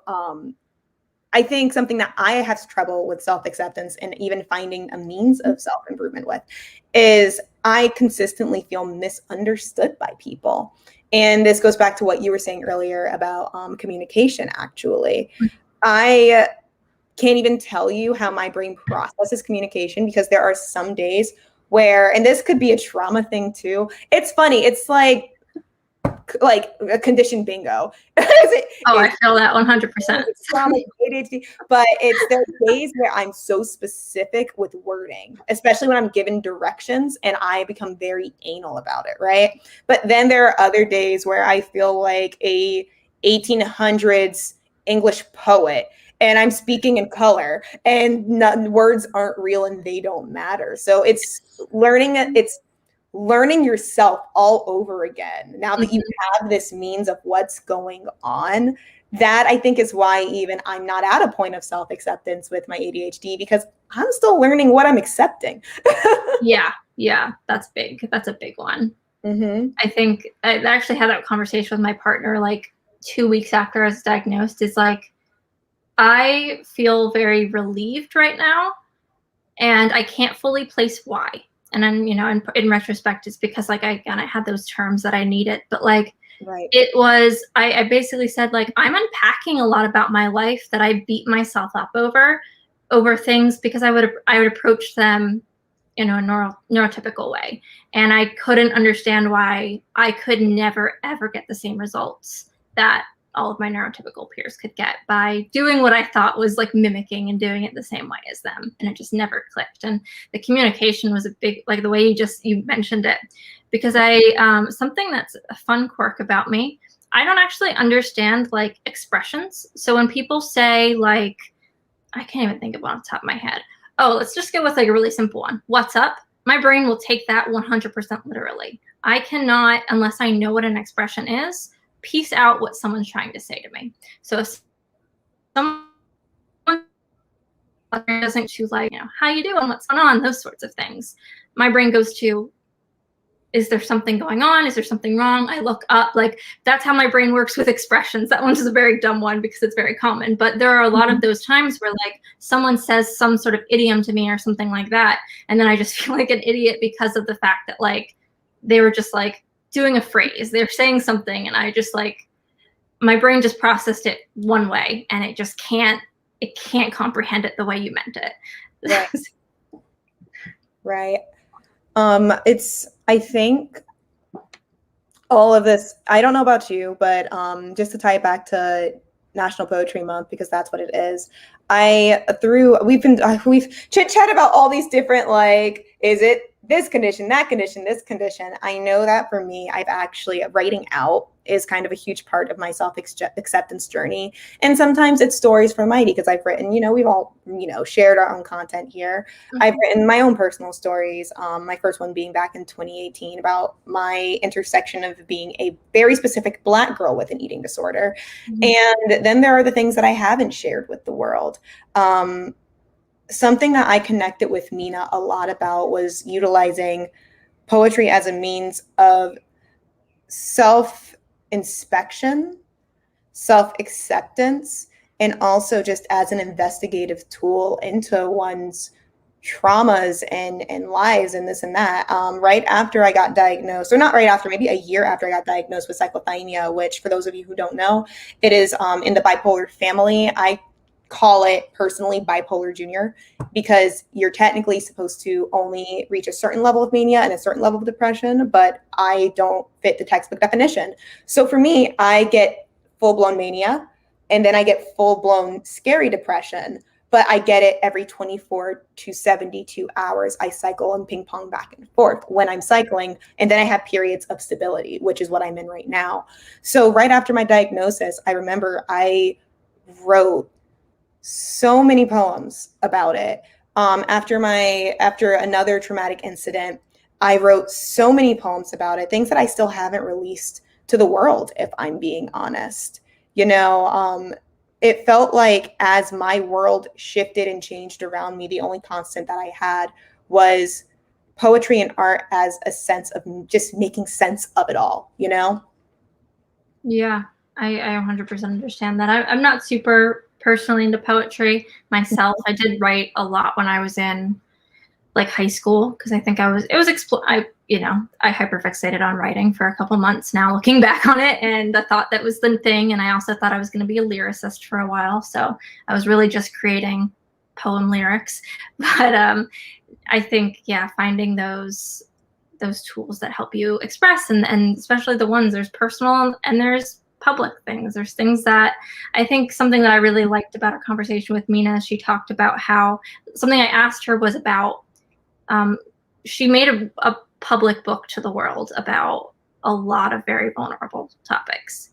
S2: I think something that I have trouble with self-acceptance and even finding a means of self-improvement with is I consistently feel misunderstood by people. And this goes back to what you were saying earlier about communication, actually. I can't even tell you how my brain processes communication, because there are some days where, and this could be a trauma thing too. It's funny. It's like a condition bingo.
S1: I feel that 100%.
S2: Trauma, ADHD, but there are days where I'm so specific with wording, especially when I'm given directions, and I become very anal about it, right? But then there are other days where I feel like a 1800s English poet, and I'm speaking in color, and words aren't real and they don't matter. So it's learning yourself all over again. Now that you have this means of what's going on, that I think is why even I'm not at a point of self-acceptance with my ADHD, because I'm still learning what I'm accepting.
S1: Yeah, that's big. That's a big one. I think I actually had that conversation with my partner like 2 weeks after I was diagnosed. Is like, I feel very relieved right now, and I can't fully place why. And then, in retrospect, it's because like I had those terms that I needed, but like,
S2: right.
S1: It was, I basically said, like, I'm unpacking a lot about my life that I beat myself up over things because I would approach them in a neurotypical way. And I couldn't understand why I could never, ever get the same results that all of my neurotypical peers could get by doing what I thought was like mimicking and doing it the same way as them. And it just never clicked. And the communication was a big, like the way you mentioned it, because something that's a fun quirk about me, I don't actually understand like expressions. So when people say like, I can't even think of one off the top of my head. Oh, let's just go with like a really simple one. What's up? My brain will take that 100% literally. I cannot, unless I know what an expression is, piece out what someone's trying to say to me. So if someone doesn't choose like, how you doing? What's going on? Those sorts of things. My brain goes to, is there something going on? Is there something wrong? I look up, like that's how my brain works with expressions. That one's just a very dumb one because it's very common, but there are a lot of those times where like someone says some sort of idiom to me or something like that. And then I just feel like an idiot because of the fact that like, they were just like doing a phrase, they're saying something. And I just like, my brain just processed it one way and it can't comprehend it the way you meant it.
S2: Right. I think all of this, I don't know about you, but just to tie it back to National Poetry Month, because that's what it is. We've chit-chat about all these different, like, is it this condition, that condition, this condition. I know that for me, writing out is kind of a huge part of my self-acceptance journey. And sometimes it's stories from Mighty, because I've written, we've all, shared our own content here. I've written my own personal stories. My first one being back in 2018 about my intersection of being a very specific Black girl with an eating disorder. And then there are the things that I haven't shared with the world. Something that I connected with Mina a lot about was utilizing poetry as a means of self-inspection, self-acceptance, and also just as an investigative tool into one's traumas and lives and this and that. Right after I got diagnosed, or not right after, maybe a year after I got diagnosed with cyclothymia, which for those of you who don't know, it is in the bipolar family. I call it personally bipolar junior, because you're technically supposed to only reach a certain level of mania and a certain level of depression, but I don't fit the textbook definition. So for me, I get full-blown mania, and then I get full-blown scary depression, but I get it every 24 to 72 hours. I cycle and ping pong back and forth when I'm cycling, and then I have periods of stability, which is what I'm in right now. So right after my diagnosis, I remember I wrote so many poems about it. After another traumatic incident, I wrote so many poems about it, things that I still haven't released to the world, if I'm being honest. It felt like as my world shifted and changed around me, the only constant that I had was poetry and art as a sense of just making sense of it all, Yeah,
S1: I 100% understand that. I'm not super personally into poetry myself. I did write a lot when I was in like high school, because I think I hyperfixated on writing for a couple months now, looking back on it, and I thought that was the thing. And I also thought I was going to be a lyricist for a while, so I was really just creating poem lyrics. But I think finding those tools that help you express, and especially the ones, there's personal and there's public things. There's things that I think, something that I really liked about our conversation with Mina, she talked about how something I asked her was about, she made a public book to the world about a lot of very vulnerable topics.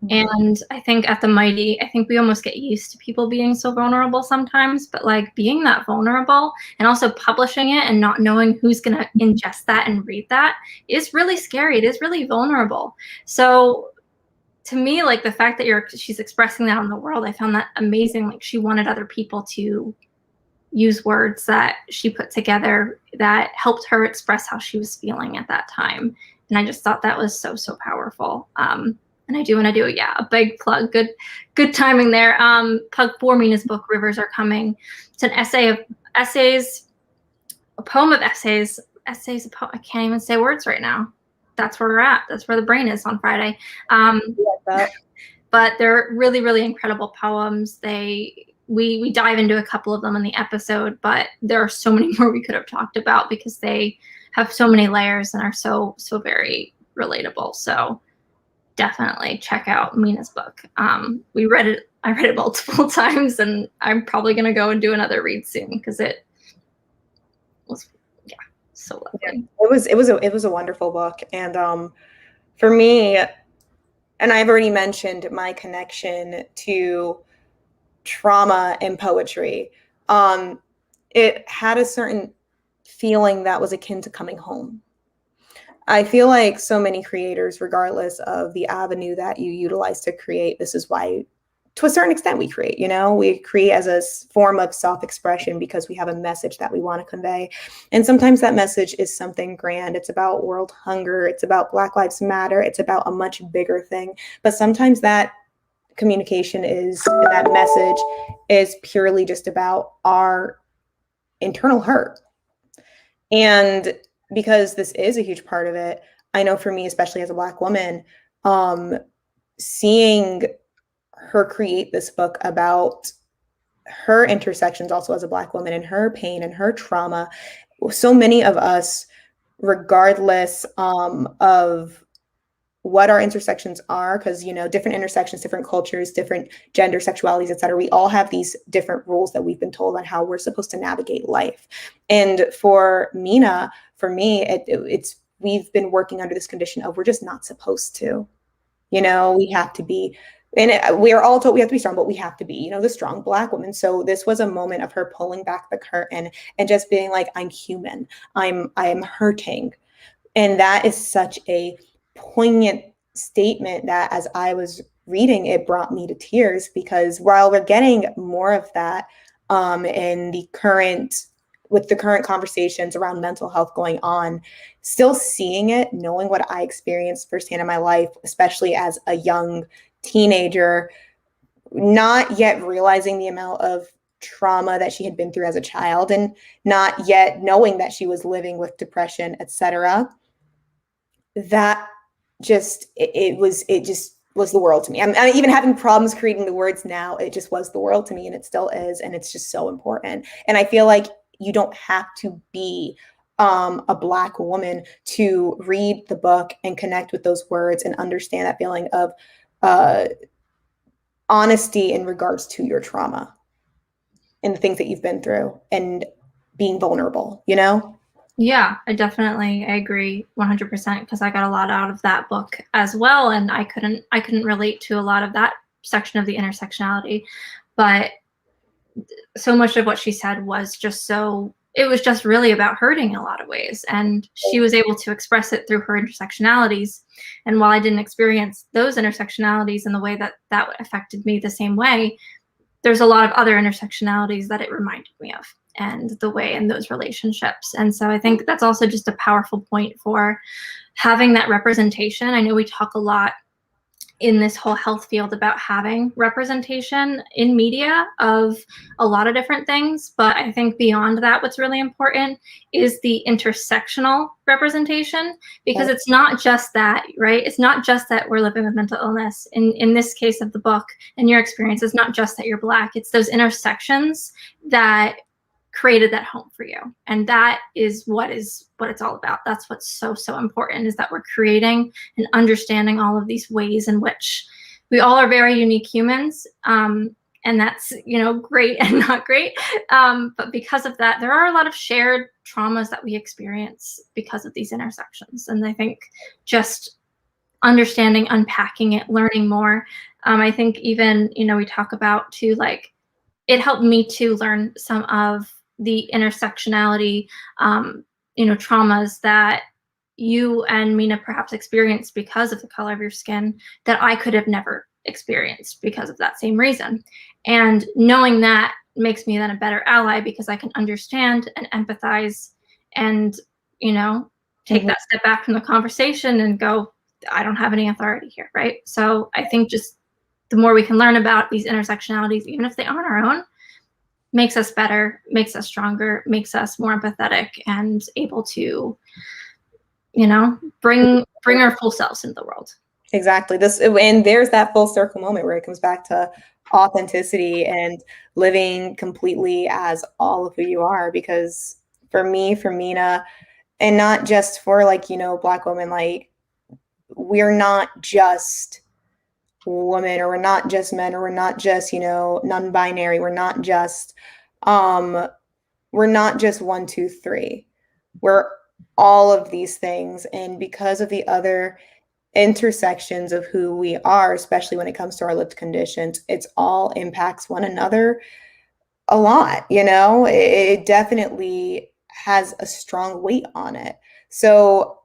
S1: And I think at the Mighty, I think we almost get used to people being so vulnerable sometimes, but like being that vulnerable and also publishing it and not knowing who's going to ingest that and read that is really scary. It is really vulnerable. So to me, like the fact that she's expressing that in the world, I found that amazing. Like she wanted other people to use words that she put together that helped her express how she was feeling at that time. And I just thought that was so, so powerful. And I do want to do, a big plug. Good timing there. Plug for Mina's book, Rivers Are Coming. It's an essay of essays, a poem of essays. I can't even say words right now. That's where we're at. That's where the brain is on Friday. But they're really, really incredible poems. We dive into a couple of them in the episode, but there are so many more we could have talked about because they have so many layers and are so, so very relatable. So definitely check out Mina's book. I read it multiple times, and I'm probably going to go and do another read soon because it was, so lovely.
S2: It was a wonderful book. And for me, and I've already mentioned my connection to trauma and poetry. It had a certain feeling that was akin to coming home. I feel like so many creators, regardless of the avenue that you utilize to create, this is why, to a certain extent, we create. We create as a form of self-expression because we have a message that we want to convey. And sometimes that message is something grand. It's about world hunger. It's about Black Lives Matter. It's about a much bigger thing. But sometimes that communication that message is purely just about our internal hurt. And because this is a huge part of it, I know for me, especially as a Black woman, seeing her create this book about her intersections also as a Black woman and her pain and her trauma, so many of us, regardless of what our intersections are, because different intersections, different cultures, different gender, sexualities, etc. We all have these different rules that we've been told on how we're supposed to navigate life. And for Mina, for me, it's we've been working under this condition of we're just not supposed to. We have to be, and we are all told we have to be strong, but we have to be, the strong Black woman. So this was a moment of her pulling back the curtain and just being like, I'm human. I am hurting, and that is such a poignant statement that as I was reading, it brought me to tears, because while we're getting more of that with the current conversations around mental health going on, still seeing it, knowing what I experienced firsthand in my life, especially as a young teenager, not yet realizing the amount of trauma that she had been through as a child and not yet knowing that she was living with depression, etc. That just was the world to me. I'm even having problems creating the words now. It just was the world to me, and it still is, and it's just so important. And I feel like you don't have to be a Black woman to read the book and connect with those words and understand that feeling of honesty in regards to your trauma and the things that you've been through and being vulnerable,
S1: Yeah, I agree 100% because I got a lot out of that book as well, and I couldn't relate to a lot of that section of the intersectionality, but so much of what she said was it was just really about hurting in a lot of ways, and she was able to express it through her intersectionalities. And while I didn't experience those intersectionalities in the way that affected me the same way, there's a lot of other intersectionalities that it reminded me of, and the way in those relationships. And so I think that's also just a powerful point for having that representation. I know we talk a lot in this whole health field about having representation in media of a lot of different things, but I think beyond that, what's really important is the intersectional representation, because it's not just that, right? It's not just that we're living with mental illness. In this case of the book and your experience, it's not just that you're Black, it's those intersections that created that home for you. And that is what it's all about. That's what's so, so important, is that we're creating and understanding all of these ways in which we all are very unique humans. And that's, great and not great. But because of that, there are a lot of shared traumas that we experience because of these intersections. And I think just understanding, unpacking it, learning more. I think even, we talk about too, like, it helped me to learn some of the intersectionality, traumas that you and Mina perhaps experienced because of the color of your skin that I could have never experienced because of that same reason. And knowing that makes me then a better ally because I can understand and empathize and, take that step back from the conversation and go, I don't have any authority here, right? So I think just the more we can learn about these intersectionalities, even if they aren't our own, makes us better, makes us stronger, makes us more empathetic and able to, bring our full selves into the world.
S2: Exactly. And there's that full circle moment where it comes back to authenticity and living completely as all of who you are. Because for me, for Mina, and not just for like, Black women, like we're not just women, or we're not just men, or we're not just, non-binary. We're not just 1, 2, 3. We're all of these things. And because of the other intersections of who we are, especially when it comes to our lived conditions, it's all impacts one another a lot. It definitely has a strong weight on it. So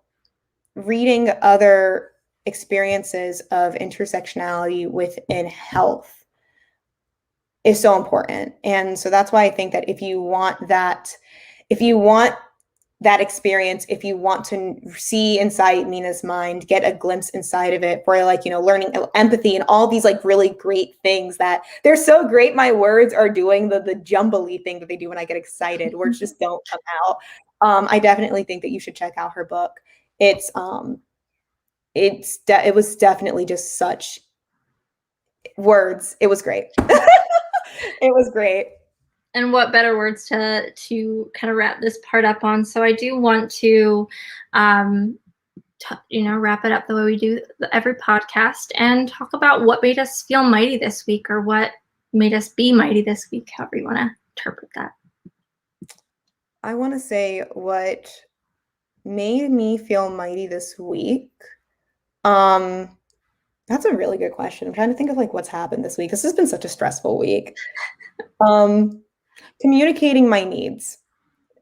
S2: reading other experiences of intersectionality within health is so important. And so that's why I think that if you want that experience, if you want to see inside Mina's mind, get a glimpse inside of it for like, learning empathy and all these like really great things that they're so great. My words are doing the jumbly thing that they do when I get excited. Words just don't come out. I definitely think that you should check out her book. It was definitely just such words. It was great. It was great.
S1: And what better words to kind of wrap this part up on. So I do want to, wrap it up the way we do every podcast and talk about what made us feel mighty this week, or what made us be mighty this week, however you want to interpret that.
S2: I want to say what made me feel mighty this week. That's a really good question. I'm trying to think of like what's happened this week. This has been such a stressful week. Communicating my needs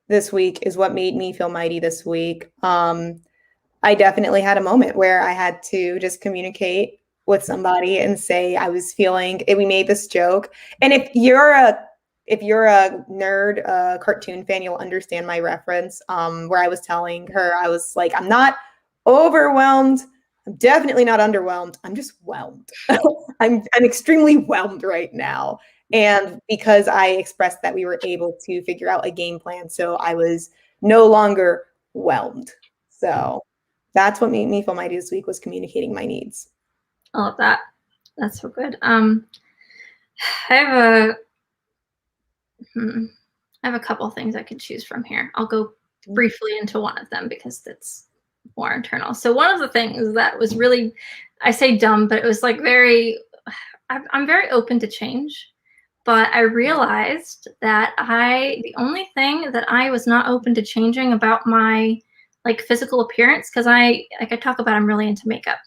S2: this week is what made me feel mighty this week. I definitely had a moment where I had to just communicate with somebody and say I was feeling it. We made this joke. And if you're a nerd, cartoon fan, you'll understand my reference, where I was telling her, I was like, I'm not overwhelmed. I'm definitely not underwhelmed. I'm just whelmed. I'm extremely whelmed right now. And because I expressed that, we were able to figure out a game plan. So I was no longer whelmed. So that's what made me feel mighty this week, was communicating my needs.
S1: I love that. That's so good. I have a couple things I could choose from here. I'll go briefly into one of them because that's more internal. So one of the things that was really, I say dumb, but it was like I'm very open to change. But I realized that the only thing that I was not open to changing about my like physical appearance, because I talk about, I'm really into makeup.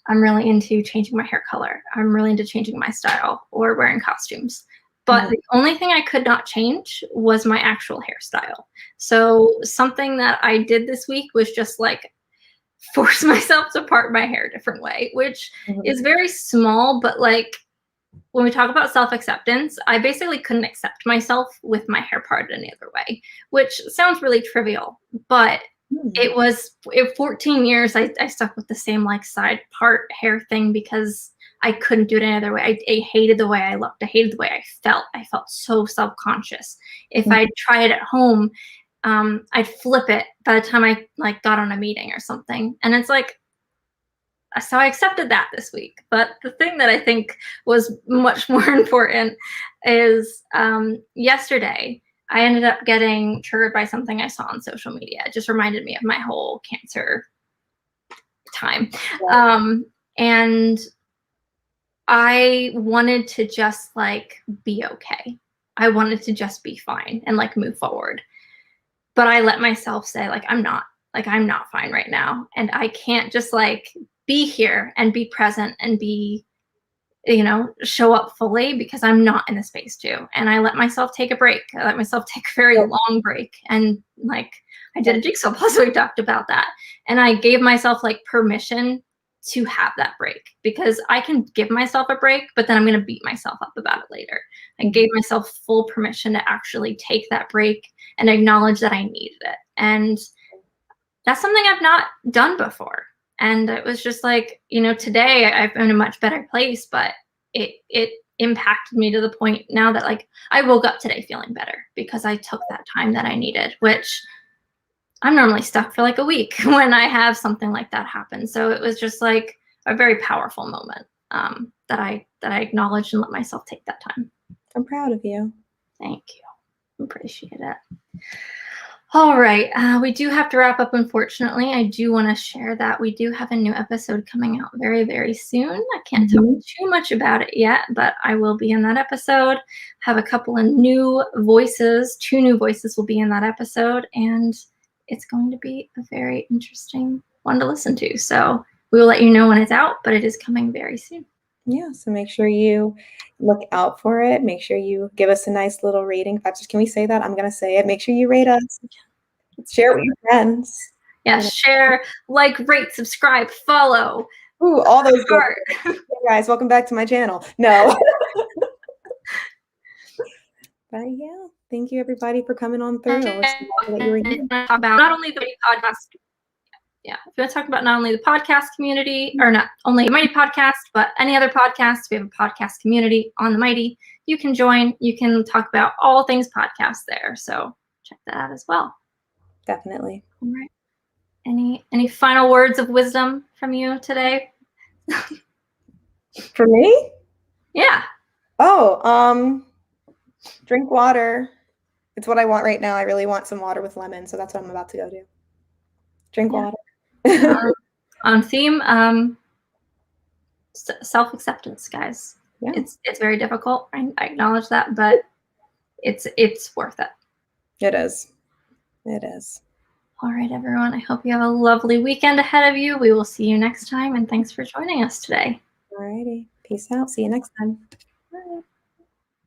S1: I'm really into changing my hair color. I'm really into changing my style or wearing costumes. But the only thing I could not change was my actual hairstyle. So something that I did this week was just like force myself to part my hair a different way, which is very small, but like, when we talk about self-acceptance, I basically couldn't accept myself with my hair parted any other way, which sounds really trivial, but it was 14 years I stuck with the same like side part hair thing because I couldn't do it any other way. I hated the way I looked. I hated the way I felt. I felt so self-conscious. If I try it at home, I'd flip it by the time I like got on a meeting or something. And it's like, so I accepted that this week. But the thing that I think was much more important is yesterday, I ended up getting triggered by something I saw on social media. It just reminded me of my whole cancer time. And I wanted to just like be okay. I wanted to just be fine and like move forward. But I let myself say like, I'm not fine right now. And I can't just like be here and be present and be, show up fully, because I'm not in the space to. And I let myself take a break. I let myself take a very long break. And like, I did a jigsaw puzzle. We talked about that. And I gave myself like permission to have that break, because I can give myself a break, but then I'm going to beat myself up about it later. I gave myself full permission to actually take that break and acknowledge that I needed it. And that's something I've not done before. And it was just like, today I'm in a much better place, but it impacted me to the point now that like I woke up today feeling better because I took that time that I needed, which I'm normally stuck for like a week when I have something like that happen. So it was just like a very powerful moment that I acknowledged and let myself take that time.
S2: I'm proud of you.
S1: Thank you. Appreciate it. All right. We do have to wrap up, unfortunately. I do want to share that we do have a new episode coming out very, very soon. I can't tell you too much about it yet, but I will be in that episode. Have a couple of new voices. 2 new voices will be in that episode, and it's going to be a very interesting one to listen to. So we will let you know when it's out, but it is coming very soon.
S2: Yeah, so make sure you look out for it. Make sure you give us a nice little rating. Can we say that? I'm going to say it. Make sure you rate us. Share it with your friends.
S1: Yeah, share, like, rate, subscribe, follow.
S2: Ooh, all those good. Hey guys, welcome back to my channel. No. But yeah, thank you everybody for coming on through.
S1: About not only the podcast. Yeah, if you want to talk about not only the podcast community, or not only Mighty Podcast, but any other podcasts, we have a podcast community on the Mighty. You can join. You can talk about all things podcast there. So check that out as well.
S2: Definitely.
S1: All right. Any final words of wisdom from you today?
S2: For me?
S1: Yeah.
S2: Oh, drink water. It's what I want right now. I really want some water with lemon, so that's what I'm about to go do. Drink water.
S1: On theme, self-acceptance, guys.
S2: Yeah.
S1: It's very difficult. I acknowledge that, but it's worth it.
S2: It is. It is.
S1: All right, everyone. I hope you have a lovely weekend ahead of you. We will see you next time, and thanks for joining us today.
S2: All righty. Peace out. See you next time.
S1: Bye.